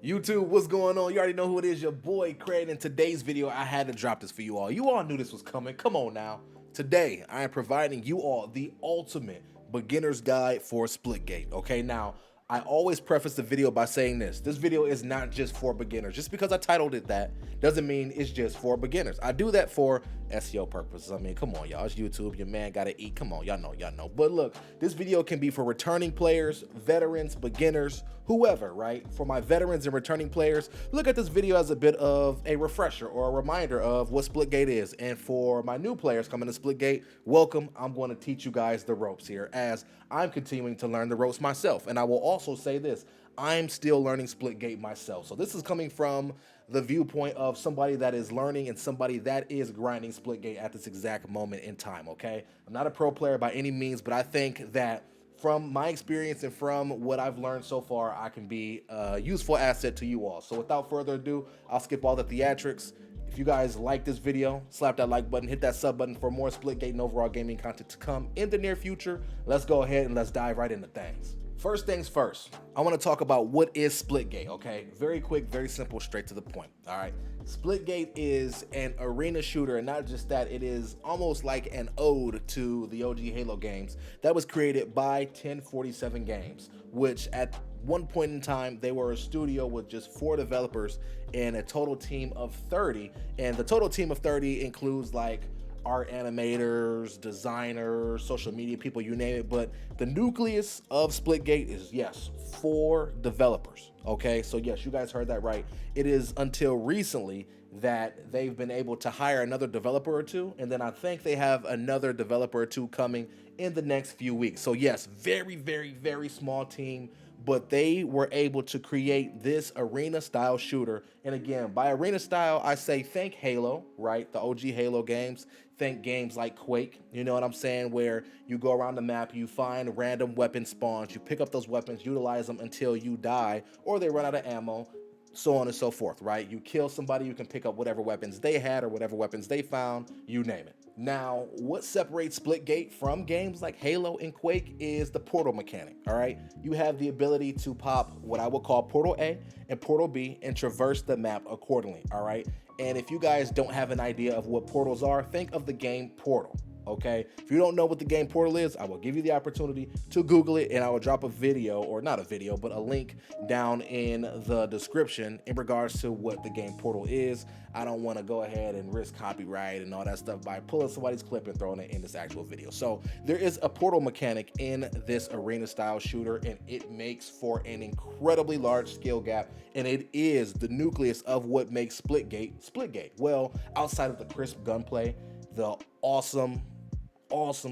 YouTube, what's going on? You already know who it is, your boy Cray. In today's video, I had to drop this for you all. You all knew this was coming. Come on now. Today, I am providing you all the ultimate beginner's guide for Splitgate. Okay, now, I always preface the video by saying this. This video is not just for beginners. Just because I titled it that doesn't mean it's just for beginners. I do that for SEO purposes. I mean, come on, y'all. It's YouTube. Your man gotta eat. Come on, y'all know. But look, this video can be for returning players, veterans, beginners, whoever, right? For my veterans and returning players, look at this video as a bit of a refresher or a reminder of what Splitgate is. And for my new players coming to Splitgate, welcome. I'm going to teach you guys the ropes here as I'm continuing to learn the ropes myself. And I will also say this, I'm still learning Splitgate myself. So this is coming from the viewpoint of somebody that is learning and somebody that is grinding Splitgate at this exact moment in time, okay? I'm not a pro player by any means, but I think that from my experience and from what I've learned so far, I can be a useful asset to you all. So without further ado, I'll skip all the theatrics. If you guys like this video, slap that like button, hit that sub button for more Splitgate and overall gaming content to come in the near future. Let's go ahead and let's dive right into things. First things first, I want to talk about what is Splitgate, okay? Very quick, very simple, straight to the point, all right? Splitgate is an arena shooter, and not just that, it is almost like an ode to the OG Halo games that was created by 1047 Games, which at one point in time, they were a studio with just 4 developers and a total team of 30, and the total team of 30 includes like art animators, designers, social media people, you name it. But the nucleus of Splitgate is, yes, 4 developers. Okay, so yes, you guys heard that right. It is until recently that they've been able to hire another developer or 2, and then I think they have another developer or 2 coming in the next few weeks. So yes, very small team, but they were able to create this arena style shooter. And again, by arena style, I say thank Halo, right? The OG Halo games. Think games like Quake, you know what I'm saying? Where you go around the map, you find random weapon spawns, you pick up those weapons, utilize them until you die, or they run out of ammo, so on and so forth, right? You kill somebody, you can pick up whatever weapons they had or whatever weapons they found, you name it. Now, what separates Splitgate from games like Halo and Quake is the portal mechanic, all right? You have the ability to pop what I would call Portal A and Portal B and traverse the map accordingly, all right? And if you guys don't have an idea of what portals are, think of the game Portal. Okay, if you don't know what the game Portal is, I will give you the opportunity to Google it, and I will drop a video, or not a video, but a link down in the description in regards to what the game Portal is. I don't want to go ahead and risk copyright and all that stuff by pulling somebody's clip and throwing it in this actual video. So there is a portal mechanic in this arena style shooter, and it makes for an incredibly large skill gap, and it is the nucleus of what makes Splitgate. Well, outside of the crisp gunplay, the awesome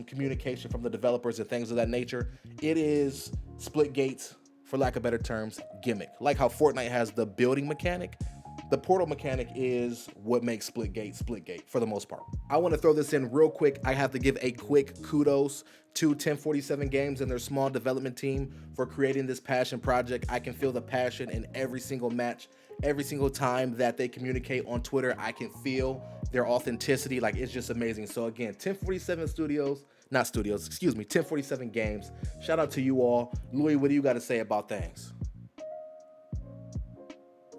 communication from the developers and things of that nature, it is Splitgate's, for lack of better terms, gimmick. Like how Fortnite has the building mechanic, the portal mechanic is what makes Splitgate for the most part. I want to throw this in real quick. I have to give a quick kudos to 1047 Games and their small development team for creating this passion project. I can feel the passion in every single match. Every single time that they communicate on Twitter, I can feel their authenticity. Like, it's just amazing. So again, 1047 Games. Shout out to you all. Louis, what do you got to say about things?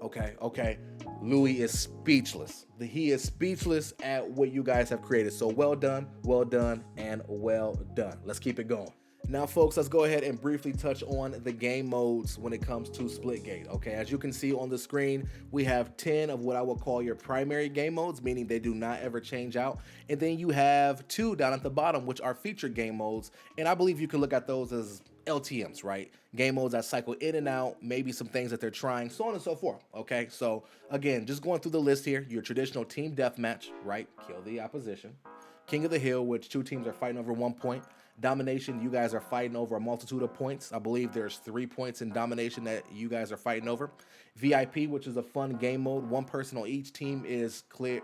Okay. Louis is speechless. He is speechless at what you guys have created. So well done, and well done. Let's keep it going. Now, folks, let's go ahead and briefly touch on the game modes when it comes to Splitgate. Okay, as you can see on the screen, we have 10 of what I will call your primary game modes, meaning they do not ever change out. And then you have 2 down at the bottom, which are featured game modes. And I believe you can look at those as LTMs, right? Game modes that cycle in and out, maybe some things that they're trying, so on and so forth. Okay, so again, just going through the list here, your traditional team deathmatch, right? Kill the opposition. King of the Hill, which 2 teams are fighting over 1 point. Domination, you guys are fighting over a multitude of points. I believe there's 3 points in Domination that you guys are fighting over. VIP, which is a fun game mode. 1 person on each team is declared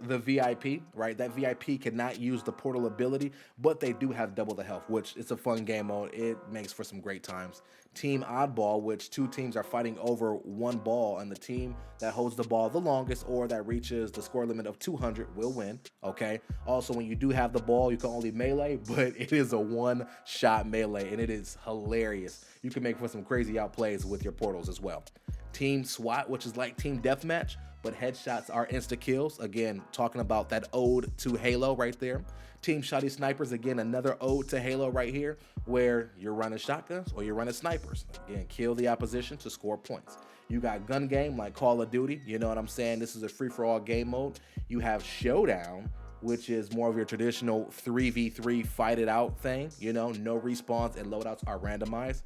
the VIP, right? That VIP cannot use the portal ability, but they do have double the health, which is a fun game mode. It makes for some great times. Team Oddball, which 2 teams are fighting over 1 ball, and the team that holds the ball the longest or that reaches the score limit of 200 will win, okay? Also, when you do have the ball, you can only melee, but it is a 1-shot melee, and it is hilarious. You can make for some crazy outplays with your portals as well. Team SWAT, which is like Team Deathmatch, but headshots are insta-kills. Again, talking about that ode to Halo right there. Team Shoddy Snipers, again, another ode to Halo right here, where you're running shotguns or you're running snipers. Again, kill the opposition to score points. You got gun game like Call of Duty, you know what I'm saying? This is a free-for-all game mode. You have Showdown, which is more of your traditional 3v3 fight it out thing. You know, no respawns and loadouts are randomized.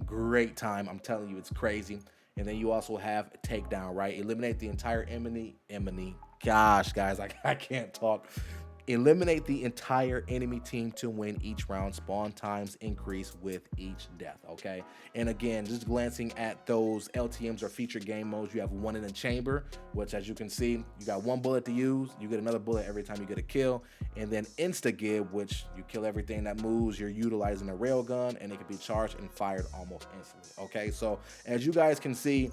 Great time, I'm telling you, it's crazy. And then you also have Takedown, right? Eliminate the entire enemy. Gosh, guys, I can't talk. Eliminate the entire enemy team to win each round. Spawn times increase with each death, okay? And again, just glancing at those LTMs or featured game modes, you have 1 in a chamber, which as you can see, you got 1 bullet to use. You get another bullet every time you get a kill. And then Insta-Gib, which you kill everything that moves. You're utilizing a railgun, and it can be charged and fired almost instantly, okay? So as you guys can see,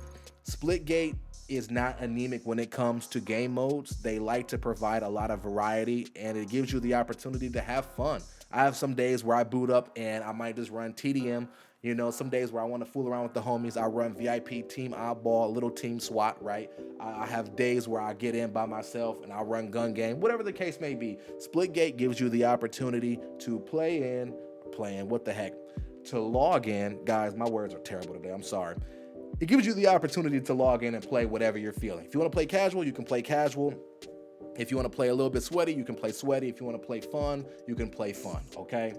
Splitgate is not anemic when it comes to game modes. They like to provide a lot of variety, and it gives you the opportunity to have fun. I have some days where I boot up and I might just run TDM. You know, some days where I want to fool around with the homies, I run VIP, Team Oddball, little Team SWAT, right? I have days where I get in by myself and I run gun game, whatever the case may be. Splitgate gives you the opportunity to play in, what the heck? To log in, guys, my words are terrible today, I'm sorry. It gives you the opportunity to log in and play whatever you're feeling. If you want to play casual, you can play casual. If you want to play a little bit sweaty, you can play sweaty. If you want to play fun, you can play fun, okay?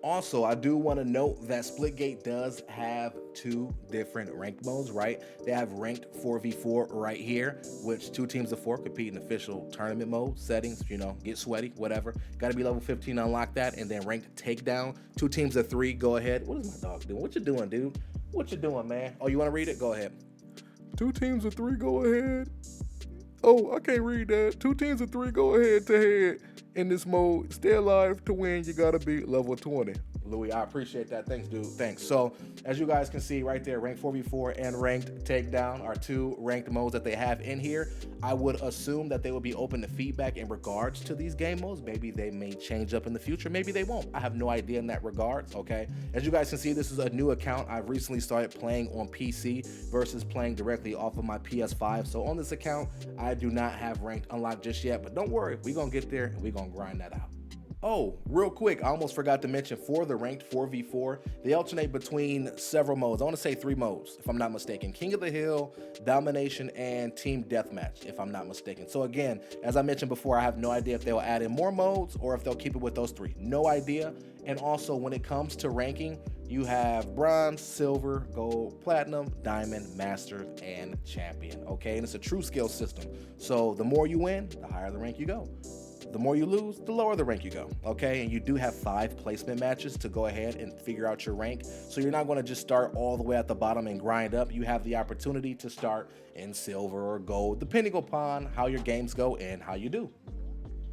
Also, I do want to note that Splitgate does have 2 different ranked modes, right? They have ranked 4v4 right here, which 2 teams of 4 compete in official tournament mode settings, you know, get sweaty, whatever. Got to be level 15 to unlock that. And then ranked takedown, 2 teams of 3, go ahead. What is my dog doing? What you doing, dude? What you doing, man? Oh, you want to read it? Go ahead. 2 teams of 3, go ahead. Oh, I can't read that. 2 teams of 3, go ahead to head. In this mode, stay alive. To win, you gotta be level 20. Louis, I appreciate that. Thanks, dude. Thanks. So, as you guys can see right there, ranked 4v4 and ranked takedown are 2 ranked modes that they have in here. I would assume that they will be open to feedback in regards to these game modes. Maybe they may change up in the future. Maybe they won't. I have no idea in that regards, okay? As you guys can see, this is a new account. I've recently started playing on PC versus playing directly off of my PS5. So, on this account, I do not have ranked unlocked just yet. But don't worry, we're going to get there and we're going to grind that out. Oh, real quick, I almost forgot to mention for the ranked 4v4, they alternate between several modes. I want to say 3 modes, if I'm not mistaken. King of the Hill, Domination, and Team Deathmatch, if I'm not mistaken. So again, as I mentioned before, I have no idea if they'll add in more modes or if they'll keep it with those 3. No idea. And also, when it comes to ranking, you have bronze, silver, gold, platinum, diamond, master, and champion, okay? And it's a true skill system. So the more you win, the higher the rank you go. The more you lose, the lower the rank you go, okay? And you do have 5 placement matches to go ahead and figure out your rank. So you're not gonna just start all the way at the bottom and grind up. You have the opportunity to start in silver or gold, depending upon how your games go and how you do.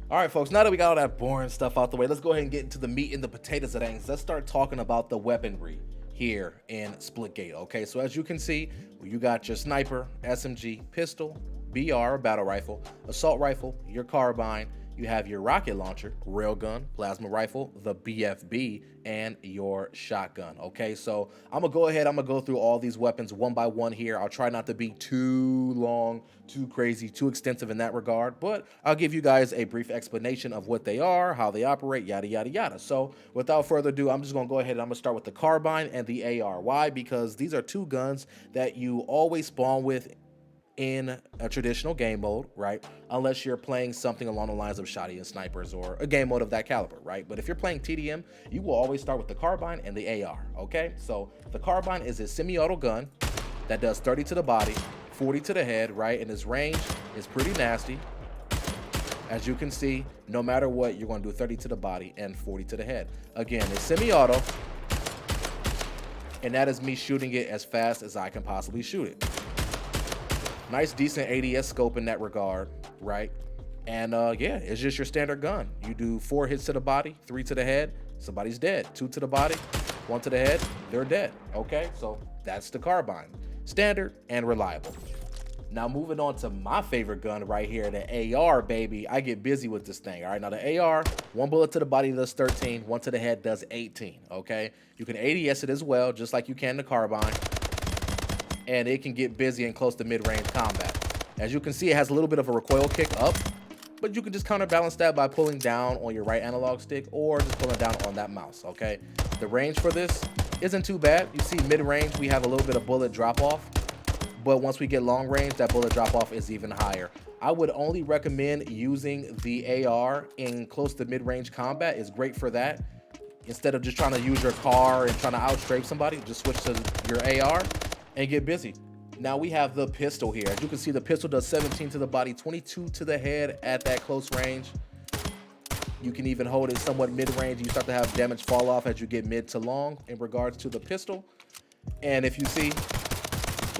All right, folks, now that we got all that boring stuff out the way, let's go ahead and get into the meat and the potatoes of things. Let's start talking about the weaponry here in Splitgate, okay? So as you can see, you got your sniper, SMG, pistol, BR, battle rifle, assault rifle, your carbine, you have your rocket launcher, railgun, plasma rifle, the BFB, and your shotgun, okay? So I'm gonna go ahead, I'm gonna go through all these weapons one by one here. I'll try not to be too long, too crazy, too extensive in that regard, but I'll give you guys a brief explanation of what they are, how they operate, yada, yada, yada. So without further ado, I'm just gonna go ahead and I'm gonna start with the carbine and the AR. Why? Because these are 2 guns that you always spawn with in a traditional game mode, right? Unless you're playing something along the lines of Shoddy and Snipers or a game mode of that caliber, right? But if you're playing TDM, you will always start with the carbine and the AR, okay? So the carbine is a semi-auto gun that does 30 to the body, 40 to the head, right? And its range is pretty nasty. As you can see, no matter what, you're gonna do 30 to the body and 40 to the head. Again, it's semi-auto, and that is me shooting it as fast as I can possibly shoot it. Nice, decent ADS scope in that regard, right? And yeah, it's just your standard gun. You do 4 hits to the body, 3 to the head, somebody's dead. 2 to the body, one to the head, they're dead. Okay, so that's the carbine. Standard and reliable. Now moving on to my favorite gun right here, the AR, baby. I get busy with this thing. All right, now the AR, one bullet to the body does 13, one to the head does 18. Okay, you can ADS it as well, just like you can the carbine, and it can get busy in close to mid-range combat. As you can see, it has a little bit of a recoil kick up, but you can just counterbalance that by pulling down on your right analog stick or just pulling down on that mouse. Okay, the range for this isn't too bad. You see mid-range, we have a little bit of bullet drop off. But once we get long range, that bullet drop off is even higher. I would only recommend using the AR in close to mid-range combat. It's great for that. Instead of just trying to use your car and trying to outstrafe somebody, just switch to your AR and get busy. Now we have the pistol here. As you can see, the pistol does 17 to the body, 22 to the head at that close range. You can even hold it somewhat mid-range. You start to have damage fall off as you get mid to long in regards to the pistol. And if you see,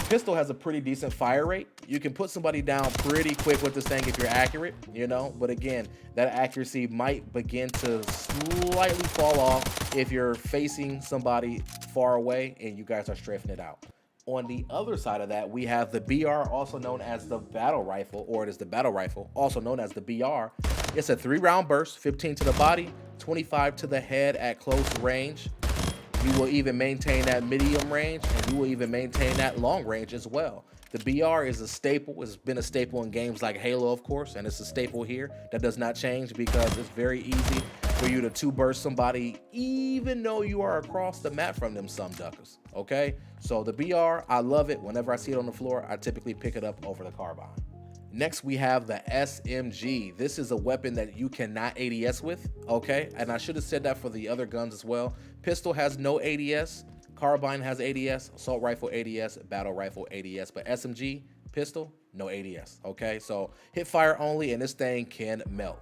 pistol has a pretty decent fire rate. You can put somebody down pretty quick with this thing if you're accurate, you know, but again, that accuracy might begin to slightly fall off if you're facing somebody far away and you guys are strafing it out. On the other side of that, we have the BR, also known as the battle rifle, or it is the battle rifle, also known as the BR. It's a 3-round burst, 15 to the body, 25 to the head at close range. You will even maintain that medium range, and you will even maintain that long range as well. The BR is a staple. It's been a staple in games like Halo, of course, and it's a staple here. That does not change because it's very easy for you to two-burst somebody even though you are across the map from them some duckers, okay? So the BR, I love it. Whenever I see it on the floor, I typically pick it up over the carbine. Next, we have the SMG. This is a weapon that you cannot ADS with, okay? And I should have said that for the other guns as well. Pistol has no ADS, carbine has ADS, assault rifle ADS, battle rifle ADS, but SMG, pistol, no ADS, okay? So hip fire only, and this thing can melt.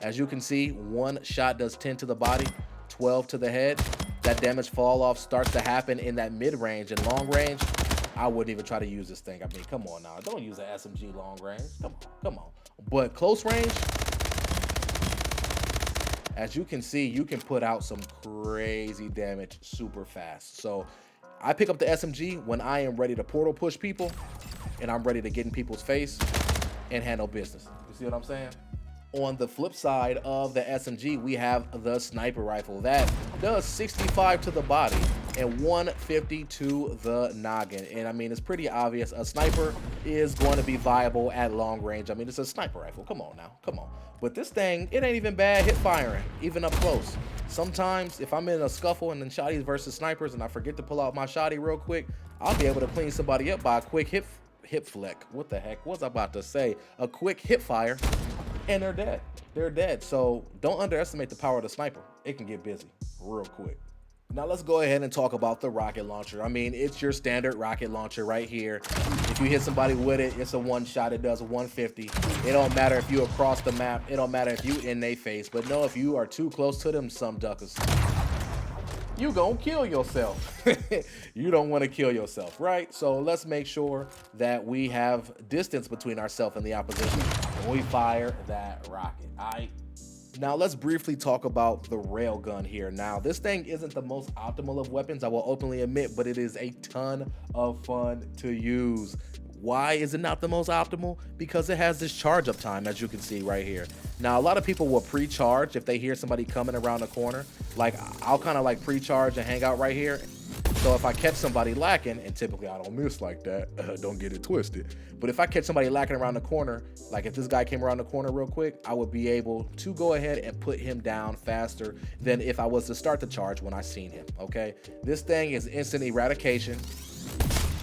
As you can see, one shot does 10 to the body, 12 to the head. That damage fall off starts to happen in that mid-range and long range. I wouldn't even try to use this thing. I mean, come on now. Don't use an SMG long range. Come on. But close range, as you can see, you can put out some crazy damage super fast. So I pick up the SMG when I am ready to portal push people and I'm ready to get in people's face and handle business. You see what I'm saying? On the flip side of the SMG, we have the sniper rifle. That does 65 to the body and 150 to the noggin. And I mean, it's pretty obvious. A sniper is going to be viable at long range. I mean, it's a sniper rifle. Come on now, come on. But this thing, it ain't even bad hip firing, even up close. Sometimes if I'm in a scuffle and then shotties versus snipers and I forget to pull out my shotty real quick, I'll be able to clean somebody up by a quick hip flick. What the heck was I about to say? A quick hip fire. And they're dead. They're dead. So don't underestimate the power of the sniper. It can get busy real quick. Now let's go ahead and talk about the rocket launcher. I mean, it's your standard rocket launcher right here. If you hit somebody with it, it's a one shot. It does 150. It don't matter if you across the map. It don't matter if you in their face. But no, if you are too close to them, some duckers, you gonna kill yourself. You don't want to kill yourself, right? So let's make sure that we have distance between ourselves and the opposition when we fire that rocket. All right. Now let's briefly talk about the railgun here. Now this thing isn't the most optimal of weapons, I will openly admit, but it is a ton of fun to use. Why is it not the most optimal? Because it has this charge up time, as you can see right here. Now, a lot of people will pre-charge if they hear somebody coming around the corner. Like, I'll kind of like pre-charge and hang out right here. So if I catch somebody lacking, and typically I don't miss like that, don't get it twisted. But if I catch somebody lacking around the corner, like if this guy came around the corner real quick, I would be able to go ahead and put him down faster than if I was to start the charge when I seen him, okay? This thing is instant eradication.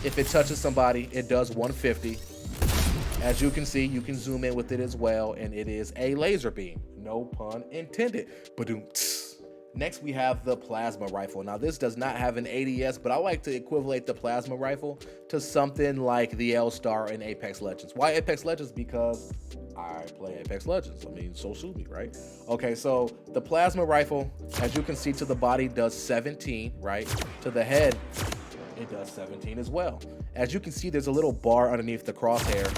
If it touches somebody, it does 150. As you can see, you can zoom in with it as well, and it is a laser beam. No pun intended. Ba-doom. Next, we have the plasma rifle. Now, this does not have an ADS, but I like to equivalent the plasma rifle to something like the L-Star in Apex Legends. Why Apex Legends? Because I play Apex Legends. I mean, so sue me, right? Okay, so the plasma rifle, as you can see, to the body does 17, right? To the head, it does 17 as well. As you can see, there's a little bar underneath the crosshair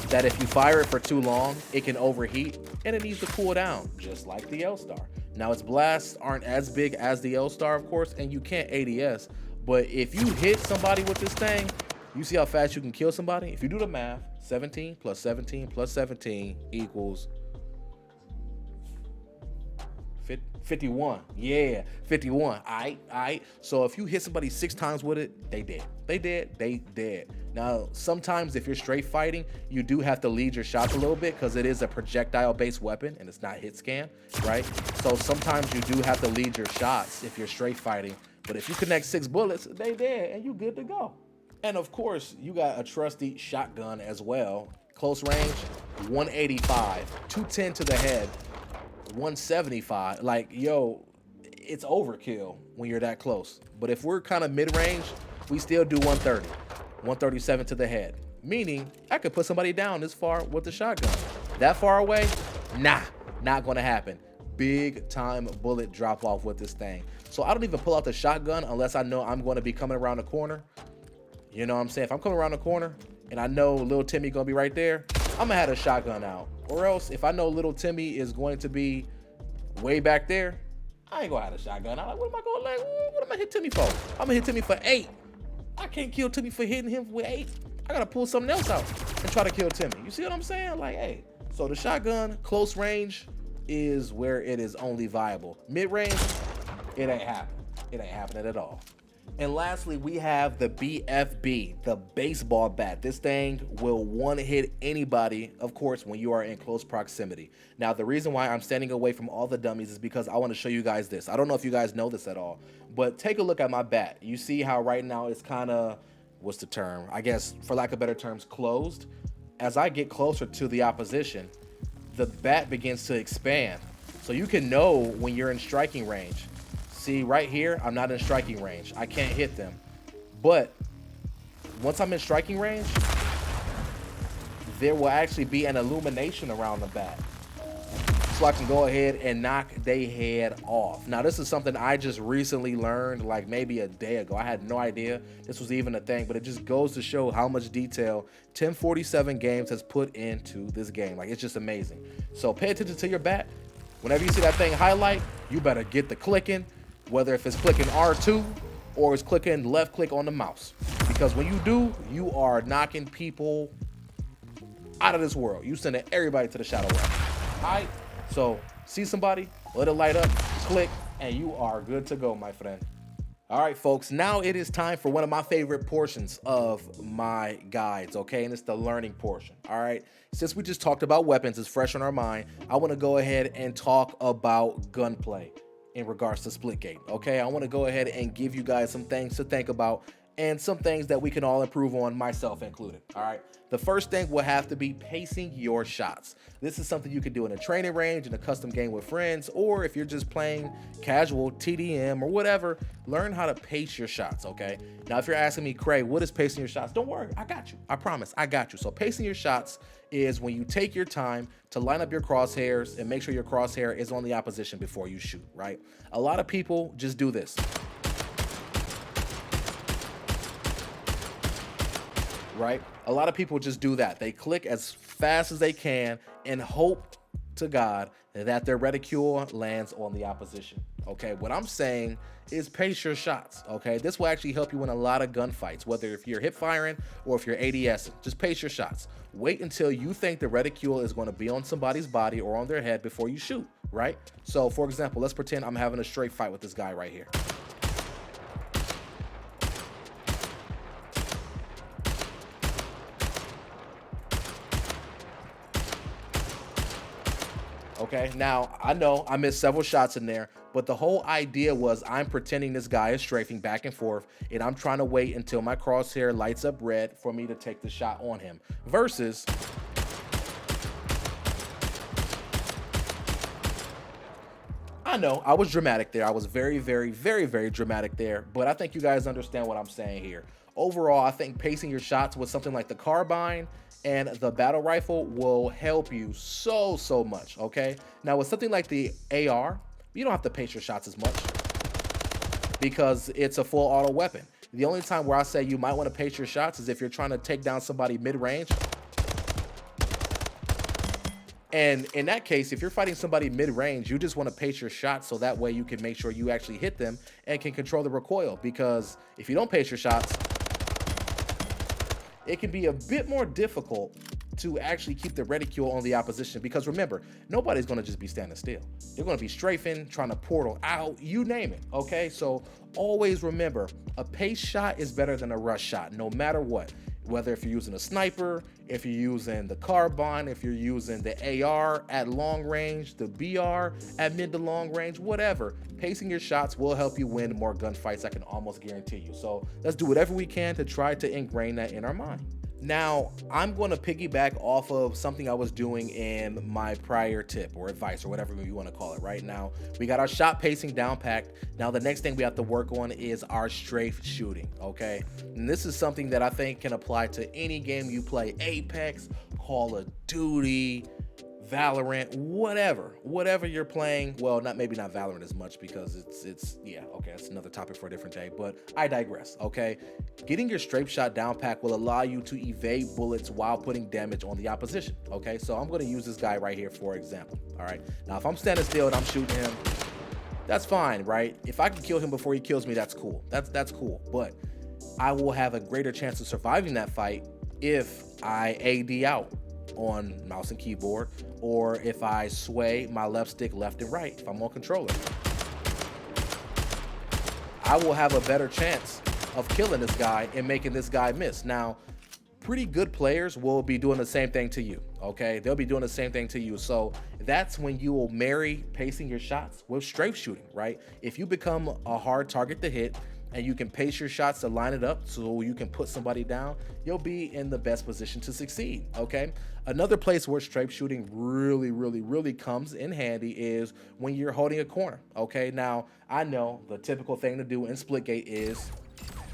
that if you fire it for too long, it can overheat and it needs to cool down, just like the L-Star. Now its blasts aren't as big as the L-Star, of course, and you can't ADS, but if you hit somebody with this thing, you see how fast you can kill somebody? If you do the math, 17 plus 17 plus 17 equals 51. Yeah, 51. All right. So if you hit somebody 6 times with it, they dead. Now, sometimes if you're straight fighting, you do have to lead your shots a little bit because it is a projectile-based weapon and it's not hit scan, right? So sometimes you do have to lead your shots if you're straight fighting. But if you connect 6 bullets, they dead and you good to go. And of course, you got a trusty shotgun as well. Close range, 185, 210 to the head, 175. Like, yo, it's overkill when you're that close. But if we're kind of mid-range, we still do 130, 137 to the head. Meaning, I could put somebody down this far with the shotgun. That far away, nah, not gonna happen. Big time bullet drop off with this thing. So I don't even pull out the shotgun unless I know I'm gonna be coming around the corner. You know what I'm saying? If I'm coming around the corner and I know little Timmy gonna be right there, I'm gonna have a shotgun out. Or else, if I know little Timmy is going to be way back there, I ain't gonna have a shotgun. I'm like, what am I gonna like? What am I hit Timmy for? I'm gonna hit Timmy for 8. I can't kill Timmy for hitting him with 8. I gotta pull something else out and try to kill Timmy. You see what I'm saying? Like, hey. So the shotgun, close range, is where it is only viable. Mid range, it ain't happening. It ain't happening at all. And lastly, we have the BFB, the baseball bat. This thing will one-hit anybody, of course, when you are in close proximity. Now, the reason why I'm standing away from all the dummies is because I want to show you guys this. I don't know if you guys know this at all, but take a look at my bat. You see how right now it's kind of, what's the term? I guess, for lack of better terms, closed. As I get closer to the opposition, the bat begins to expand. So you can know when you're in striking range. See, right here, I'm not in striking range. I can't hit them. But once I'm in striking range, there will actually be an illumination around the bat. So I can go ahead and knock their head off. Now, this is something I just recently learned, like maybe a day ago. I had no idea this was even a thing, but it just goes to show how much detail 1047 Games has put into this game. Like, it's just amazing. So pay attention to your bat. Whenever you see that thing highlight, you better get the clicking. Whether if it's clicking R2 or it's clicking left click on the mouse. Because when you do, you are knocking people out of this world. You sending everybody to the shadow realm. All right, so see somebody, let it light up, click, and you are good to go, my friend. All right, folks, now it is time for one of my favorite portions of my guides, okay? And it's the learning portion, all right? Since we just talked about weapons, it's fresh on our mind, I want to go ahead and talk about gunplay in regards to Splitgate, okay? I want to go ahead and give you guys some things to think about and some things that we can all improve on, myself included, all right? The first thing will have to be pacing your shots. This is something you can do in a training range, in a custom game with friends, or if you're just playing casual TDM or whatever, learn how to pace your shots, okay? Now, if you're asking me, Cray, what is pacing your shots? Don't worry, I got you. I promise, I got you. So pacing your shots is when you take your time to line up your crosshairs and make sure your crosshair is on the opposition before you shoot, right? A lot of people just do this. Right? A lot of people just do that. They click as fast as they can and hope to God that their reticule lands on the opposition. Okay, what I'm saying is pace your shots. Okay, this will actually help you in a lot of gunfights, whether if you're hip firing or if you're ADSing. Just pace your shots. Wait until you think the reticule is going to be on somebody's body or on their head before you shoot, right? So, for example, let's pretend I'm having a straight fight with this guy right here. Okay, now I know I missed several shots in there, but the whole idea was I'm pretending this guy is strafing back and forth, and I'm trying to wait until my crosshair lights up red for me to take the shot on him. Versus I know I was dramatic there. I was very, very, very, very dramatic there, but I think you guys understand what I'm saying here. Overall, I think pacing your shots with something like the carbine and the battle rifle will help you so much, okay? Now with something like the AR, you don't have to pace your shots as much because it's a full auto weapon. The only time where I say you might want to pace your shots is if you're trying to take down somebody mid-range And in that case, if you're fighting somebody mid-range, you just want to pace your shots so that way you can make sure you actually hit them and can control the recoil. Because if you don't pace your shots, it can be a bit more difficult to actually keep the reticule on the opposition, because remember, nobody's going to just be standing still. They're going to be strafing, trying to portal out, you name it, okay? So always remember, a pace shot is better than a rush shot, no matter what. Whether if you're using a sniper, if you're using the carbine, if you're using the AR at long range, the BR at mid to long range, whatever, pacing your shots will help you win more gunfights, I can almost guarantee you. So let's do whatever we can to try to ingrain that in our mind. Now, I'm going to piggyback off of something I was doing in my prior tip or advice or whatever you want to call it. Right now, we got our shot pacing down packed. Now, the next thing we have to work on is our strafe shooting, okay? And this is something that I think can apply to any game you play, Apex, Call of Duty, Valorant, whatever you're playing. Well, maybe not Valorant as much, because it's yeah, okay, that's another topic for a different day, but I digress, okay? Getting your strafe shot down pack will allow you to evade bullets while putting damage on the opposition, okay? So I'm going to use this guy right here for example, all right? Now, if I'm standing still and I'm shooting him, that's fine, right? If I can kill him before he kills me, that's cool. That's cool, but I will have a greater chance of surviving that fight if I AD out on mouse and keyboard, or if I sway my left stick left and right, if I'm on controller. I will have a better chance of killing this guy and making this guy miss. Now, pretty good players will be doing the same thing to you, okay? They'll be doing the same thing to you. So that's when you will marry pacing your shots with strafe shooting, right? If you become a hard target to hit, and you can pace your shots to line it up so you can put somebody down, you'll be in the best position to succeed, okay? Another place where strafe shooting really comes in handy is when you're holding a corner, okay? Now, I know the typical thing to do in Splitgate is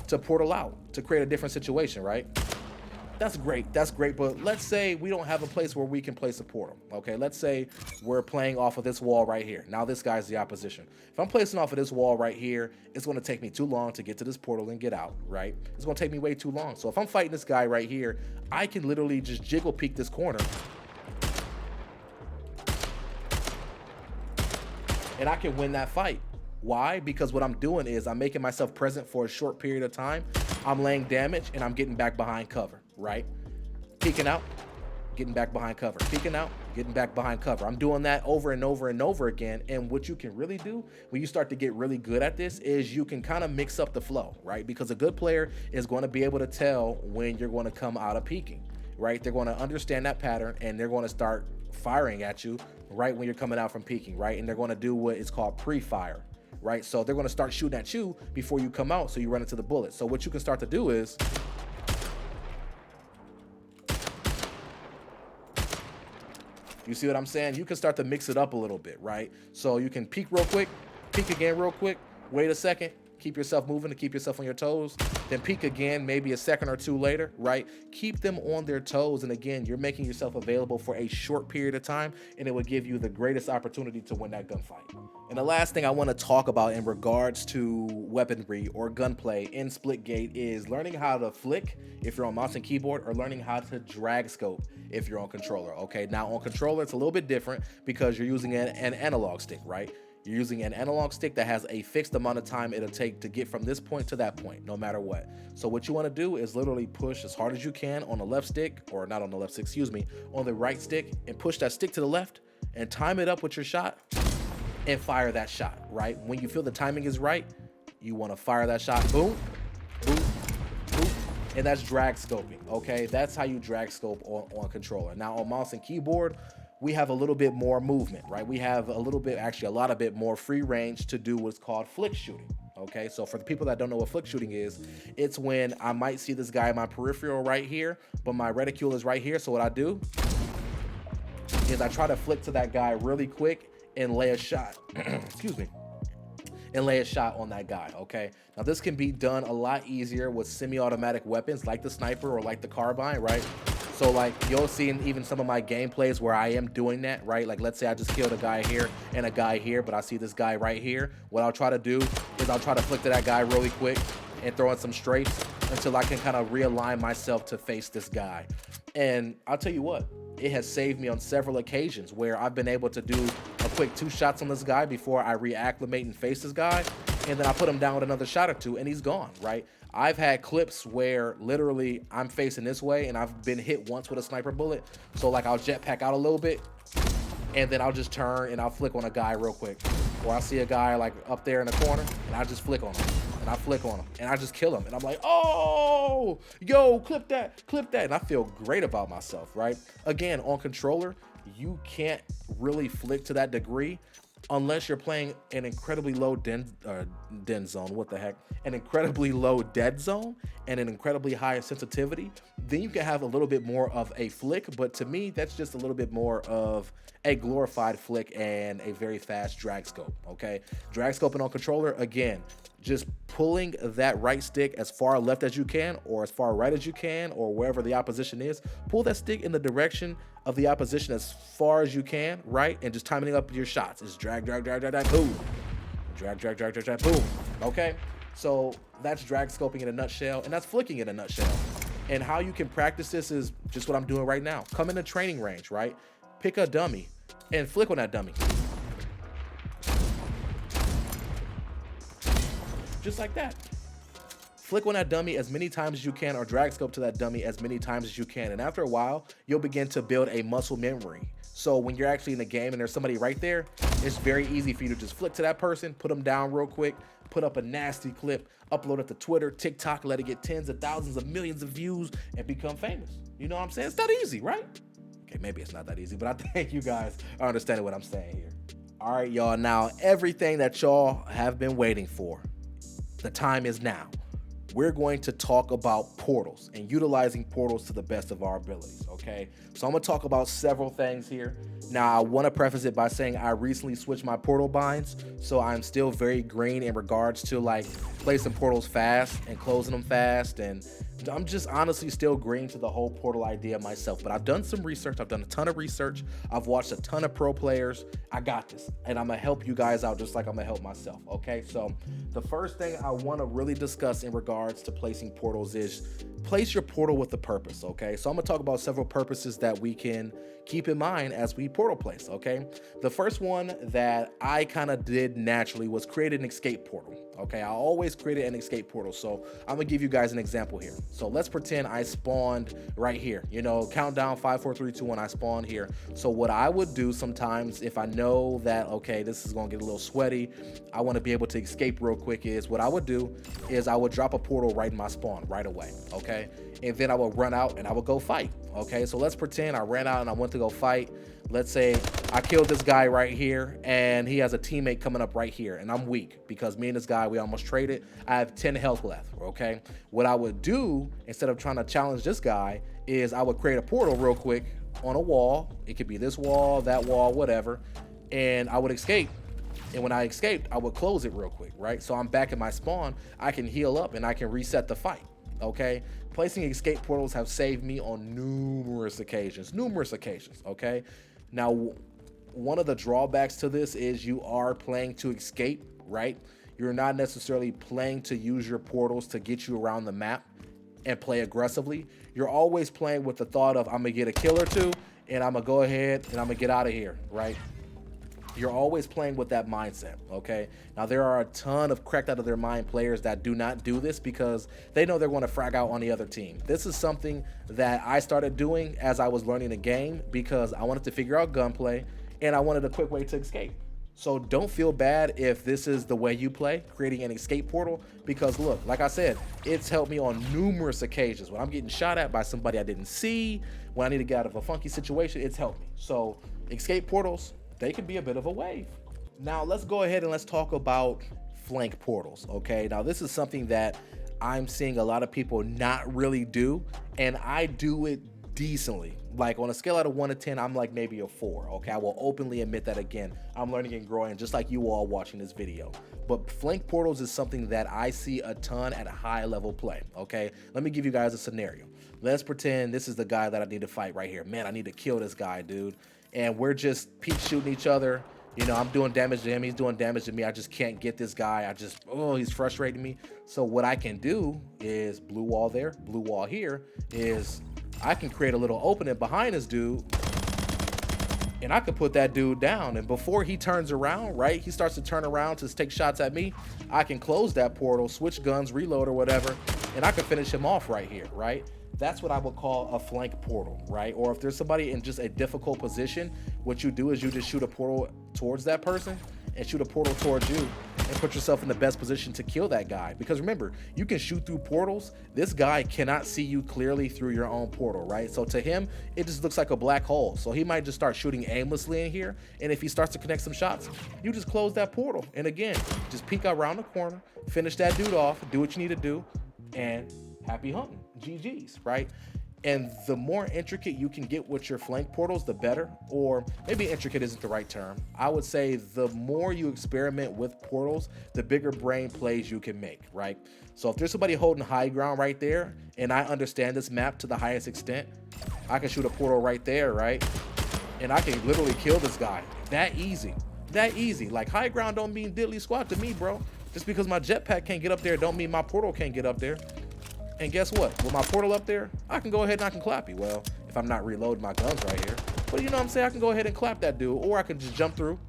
to portal out, to create a different situation, right? That's great, but let's say we don't have a place where we can place a portal, okay? Let's say we're playing off of this wall right here. Now this guy's the opposition. If I'm placing off of this wall right here, it's gonna take me too long to get to this portal and get out, right? It's gonna take me way too long. So if I'm fighting this guy right here, I can literally just jiggle peek this corner and I can win that fight. Why? Because what I'm doing is I'm making myself present for a short period of time. I'm laying damage and I'm getting back behind cover, right? Peeking out, getting back behind cover, peeking out, getting back behind cover. I'm doing that over and over again. And what you can really do when you start to get really good at this is you can kind of mix up the flow, right? Because a good player is going to be able to tell when you're going to come out of peeking, right? They're going to understand that pattern and they're going to start firing at you right when you're coming out from peeking, right? And they're going to do what is called pre-fire, right? So they're going to start shooting at you before you come out, so you run into the bullet. So what you can start to do is you see what I'm saying? You can start to mix it up a little bit, right? So you can peek real quick, peek again real quick, wait a second, keep yourself moving to keep yourself on your toes, then peek again maybe a second or two later, right? Keep them on their toes, and again, you're making yourself available for a short period of time, and it will give you the greatest opportunity to win that gunfight. And the last thing I want to talk about in regards to weaponry or gunplay in Splitgate is learning how to flick if you're on mouse and keyboard, or learning how to drag scope if you're on controller, okay? Now on controller, it's a little bit different because you're using an analog stick, right? You're using an analog stick that has a fixed amount of time it'll take to get from this point to that point, no matter what. So what you want to do is literally push as hard as you can on the left stick, or not on the left stick, excuse me, on the right stick, and push that stick to the left and time it up with your shot and fire that shot, right? When you feel the timing is right, you want to fire that shot, boom, boom, boom, and that's drag scoping, okay? That's how you drag scope on controller. Now on mouse and keyboard, we have a little bit more movement, right? We have a little bit, actually a lot of bit more free range to do what's called flick shooting, okay? So for the people that don't know what flick shooting is, it's when I might see this guy in my peripheral right here, but my reticule is right here. So what I do is I try to flick to that guy really quick and lay a shot, excuse me, and lay a shot on that guy, okay? Now this can be done a lot easier with semi-automatic weapons like the sniper or like the carbine, right? So like you'll see in even some of my gameplays where I am doing that, right? Like let's say I just killed a guy here and a guy here, but I see this guy right here. What I'll try to do is I'll try to flick to that guy really quick and throw in some strafes until I can kind of realign myself to face this guy. And I'll tell you what, it has saved me on several occasions where I've been able to do a quick 2 shots on this guy before I reacclimate and face this guy, and then I put him down with another shot or 2 and he's gone, right? I've had clips where literally I'm facing this way and I've been hit once with a sniper bullet, so like I'll jetpack out a little bit and then I'll just turn and I'll flick on a guy real quick, or I see a guy like up there in the corner and I just flick on him, and I flick on him and I just kill him, and I'm like, oh, yo, clip that, and I feel great about myself, right? Again, on controller, you can't really flick to that degree unless you're playing an incredibly low den zone, what the heck, an incredibly low dead zone and an incredibly high sensitivity. Then you can have a little bit more of a flick, but to me, that's just a little bit more of a glorified flick and a very fast drag scope, okay? Drag scoping on controller, again, just pulling that right stick as far left as you can, or as far right as you can, or wherever the opposition is. Pull that stick in the direction of the opposition as far as you can, right? And just timing up your shots. It's drag, drag, drag, drag, drag, boom. Drag, drag, drag, drag, drag, boom. Okay? So that's drag scoping in a nutshell, and that's flicking in a nutshell. And how you can practice this is just what I'm doing right now. Come in the training range, right? Pick a dummy and flick on that dummy. Just like that. Flick on that dummy as many times as you can, or drag scope to that dummy as many times as you can. And after a while, you'll begin to build a muscle memory. So when you're actually in the game and there's somebody right there, it's very easy for you to just flick to that person, put them down real quick, put up a nasty clip, upload it to Twitter, TikTok, let it get tens of thousands of millions of views and become famous. You know what I'm saying? It's that easy, right? Okay, maybe it's not that easy, but I think you guys are understanding what I'm saying here. All right, y'all. Now, everything that y'all have been waiting for, the time is now. We're going to talk about portals and utilizing portals to the best of our abilities, okay? So I'm gonna talk about several things here. Now, I wanna preface it by saying I recently switched my portal binds, so I'm still very green in regards to like placing portals fast and closing them fast, and I'm just honestly still green to the whole portal idea myself. But I've done some research, I've done a ton of research, I've watched a ton of pro players. I got this, and I'm gonna help you guys out just like I'm gonna help myself, okay? So the first thing I wanna really discuss in regards to placing portals is place your portal with a purpose, okay? So I'm gonna talk about several purposes that we can keep in mind as we portal place, okay? The first one that I kind of did naturally was create an escape portal, okay? I always created an escape portal, so I'm gonna give you guys an example here. So let's pretend I spawned right here, you know, countdown 5, 4, 3, 2, 1, I spawned here. So what I would do sometimes if I know that, okay, this is gonna get a little sweaty, I wanna be able to escape real quick, is what I would do is I would drop a portal right in my spawn right away, okay? And then I would run out and I would go fight, okay? So let's pretend I ran out and I went to go fight. Let's say I killed this guy right here and he has a teammate coming up right here and I'm weak because me and this guy, we almost traded. I have 10 health left, okay? What I would do instead of trying to challenge this guy is I would create a portal real quick on a wall. It could be this wall, that wall, whatever. And I would escape. And when I escaped, I would close it real quick, right? So I'm back in my spawn, I can heal up and I can reset the fight, okay? Placing escape portals have saved me on numerous occasions, okay? Now, one of the drawbacks to this is you are playing to escape, right? You're not necessarily playing to use your portals to get you around the map and play aggressively. You're always playing with the thought of, I'm gonna get a kill or two and I'm gonna go ahead and I'm gonna get out of here, right? You're always playing with that mindset, okay? Now, there are a ton of cracked out of their mind players that do not do this because they know they're going to frag out on the other team. This is something that I started doing as I was learning the game because I wanted to figure out gunplay and I wanted a quick way to escape. So don't feel bad if this is the way you play, creating an escape portal, because look, like I said, it's helped me on numerous occasions. When I'm getting shot at by somebody I didn't see, when I need to get out of a funky situation, it's helped me. So escape portals, they could be a bit of a wave. Now let's go ahead and let's talk about flank portals, okay? Now this is something that I'm seeing a lot of people not really do, and I do it decently. Like on a scale out of 1 to 10, I'm like maybe a 4, okay? I will openly admit that again. I'm learning and growing just like you all watching this video. But flank portals is something that I see a ton at a high level play, okay? Let me give you guys a scenario. Let's pretend this is the guy that I need to fight right here. Man, I need to kill this guy, dude. And we're just peek shooting each other. You know, I'm doing damage to him, he's doing damage to me. I just can't get this guy. He's frustrating me. So what I can do is blue wall there, blue wall here, is I can create a little opening behind this dude and I could put that dude down. And before he turns around, right, he starts to turn around to take shots at me, I can close that portal, switch guns, reload or whatever, and I can finish him off right here, right? That's what I would call a flank portal, right? Or if there's somebody in just a difficult position, what you do is you just shoot a portal towards that person and shoot a portal towards you and put yourself in the best position to kill that guy. Because remember, you can shoot through portals. This guy cannot see you clearly through your own portal, right? So to him, it just looks like a black hole. So he might just start shooting aimlessly in here. And if he starts to connect some shots, you just close that portal. And again, just peek around the corner, finish that dude off, do what you need to do, and happy hunting. GG's, right? And the more intricate you can get with your flank portals, the better. Or maybe intricate isn't the right term. I would say the more you experiment with portals, the bigger brain plays you can make, right? So if there's somebody holding high ground right there, and I understand this map to the highest extent, I can shoot a portal right there, right? And I can literally kill this guy. That easy. That easy. Like, high ground don't mean diddly squat to me, bro. Just because my jetpack can't get up there don't mean my portal can't get up there. And guess what? With my portal up there, I can go ahead and I can clap you. Well, if I'm not reloading my guns right here. But you know what I'm saying? I can go ahead and clap that dude. Or I can just jump through,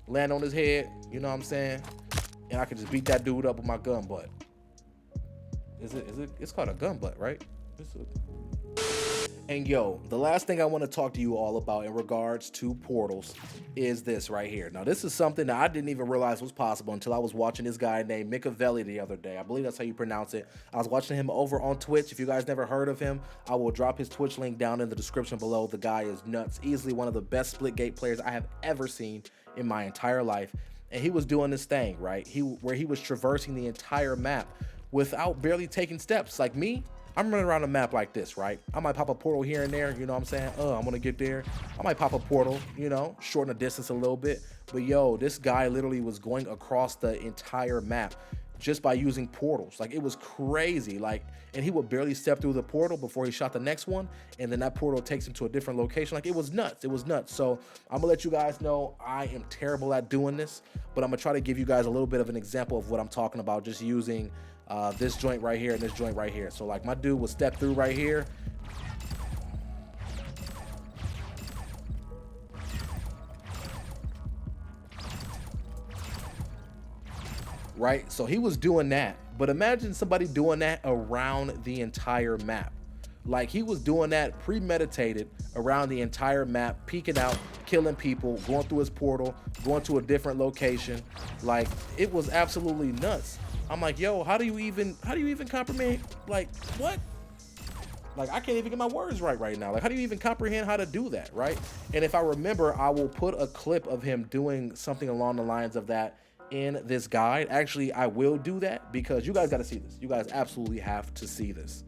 land on his head, you know what I'm saying? And I can just beat that dude up with my gun butt. It's called a gun butt, right? And yo, the last thing I want to talk to you all about in regards to portals is this right here. Now, this is something that I didn't even realize was possible until I was watching this guy named BacKoFFmyJanKz the other day. I believe that's how you pronounce it. I was watching him over on Twitch. If you guys never heard of him, I will drop his Twitch link down in the description below. The guy is nuts. Easily one of the best Splitgate players I have ever seen in my entire life. And he was doing this thing, right? Where he was traversing the entire map without barely taking steps. Like me, I'm running around the map like this, right? I might pop a portal here and there, you know what I'm saying? I'm gonna get there. I might pop a portal, you know, shorten the distance a little bit. But yo, this guy literally was going across the entire map just by using portals. Like, it was crazy. Like, and he would barely step through the portal before he shot the next one, and then that portal takes him to a different location. Like, it was nuts. It was nuts. So I'm gonna let you guys know I am terrible at doing this, but I'm gonna try to give you guys a little bit of an example of what I'm talking about, just using this joint right here and this joint right here. So like, my dude would step through right here. Right, so he was doing that, but imagine somebody doing that around the entire map. Like, he was doing that premeditated around the entire map, peeking out, killing people, going through his portal, going to a different location. Like, it was absolutely nuts. I'm like, yo, how do you even comprehend? Like, what? Like, I can't even get my words right now. Like, how do you even comprehend how to do that, right? And if I remember, I will put a clip of him doing something along the lines of that in this guide. Actually, I will do that because you guys got to see this. You guys absolutely have to see this.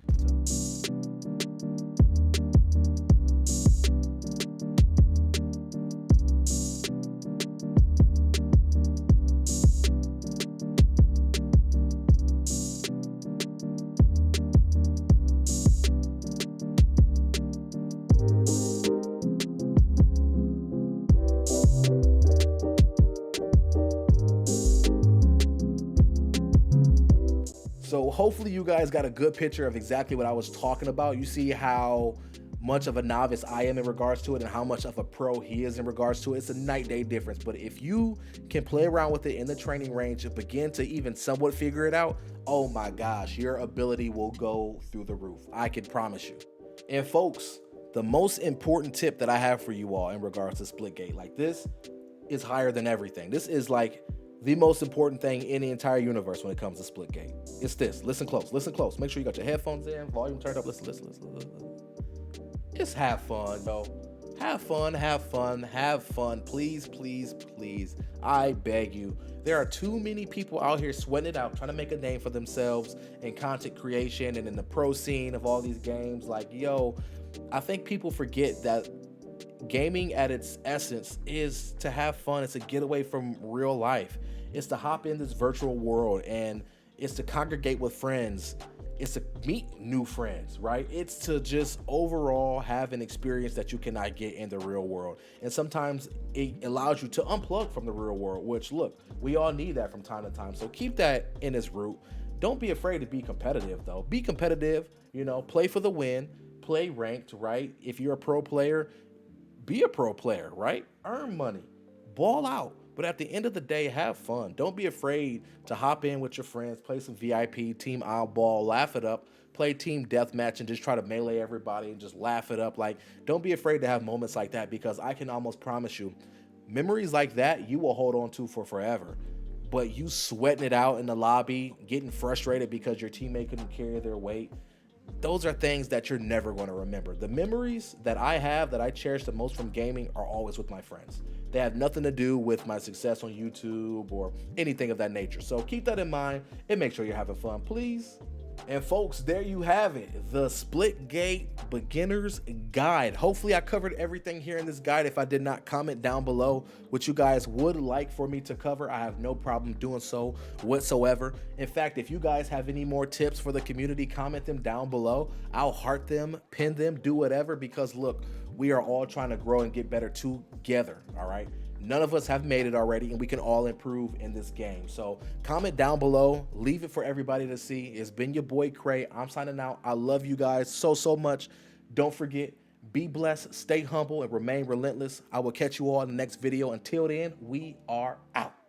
So hopefully you guys got a good picture of exactly what I was talking about. You see how much of a novice I am in regards to it and how much of a pro he is in regards to it. It's a night day difference. But if you can play around with it in the training range and begin to even somewhat figure it out, oh my gosh, your ability will go through the roof. I can promise you. And folks, the most important tip that I have for you all in regards to Splitgate, like, this is higher than everything. This is like the most important thing in the entire universe when it comes to Splitgate. It's this. Listen close. Listen close. Make sure you got your headphones in, volume turned up. Listen. Just have fun, though. Have fun. Please. I beg you. There are too many people out here sweating it out, trying to make a name for themselves in content creation and in the pro scene of all these games. Like, yo, I think people forget that gaming at its essence is to have fun. It's to get away from real life. It's to hop in this virtual world, and it's to congregate with friends. It's to meet new friends, right? It's to just overall have an experience that you cannot get in the real world. And sometimes it allows you to unplug from the real world, which, look, we all need that from time to time. So keep that in its root. Don't be afraid to be competitive, though. Be competitive, you know, play for the win, play ranked, right? If you're a pro player, Be a pro player, right? Earn money, ball out. But at the end of the day, have fun. Don't be afraid to hop in with your friends, play some VIP, team eyeball, laugh it up, play team deathmatch and just try to melee everybody and just laugh it up. Like, don't be afraid to have moments like that, because I can almost promise you, memories like that you will hold on to for forever. But you sweating it out in the lobby, getting frustrated because your teammate couldn't carry their weight, those are things that you're never going to remember. The memories that I have that I cherish the most from gaming are always with my friends. They have nothing to do with my success on YouTube or anything of that nature. So keep that in mind and make sure you're having fun, please. And folks, there you have it, the Splitgate beginner's guide. Hopefully I covered everything here in this guide. If I did not, comment down below what you guys would like for me to cover. I have no problem doing so whatsoever. In fact, if you guys have any more tips for the community, comment them down below. I'll heart them, pin them, do whatever, because look, we are all trying to grow and get better together, all right? None of us have made it already, and we can all improve in this game. So comment down below, leave it for everybody to see. It's been your boy Cray. I'm signing out. I love you guys so much. Don't forget, be blessed, stay humble, and remain relentless. I will catch you all in the next video. Until then, we are out.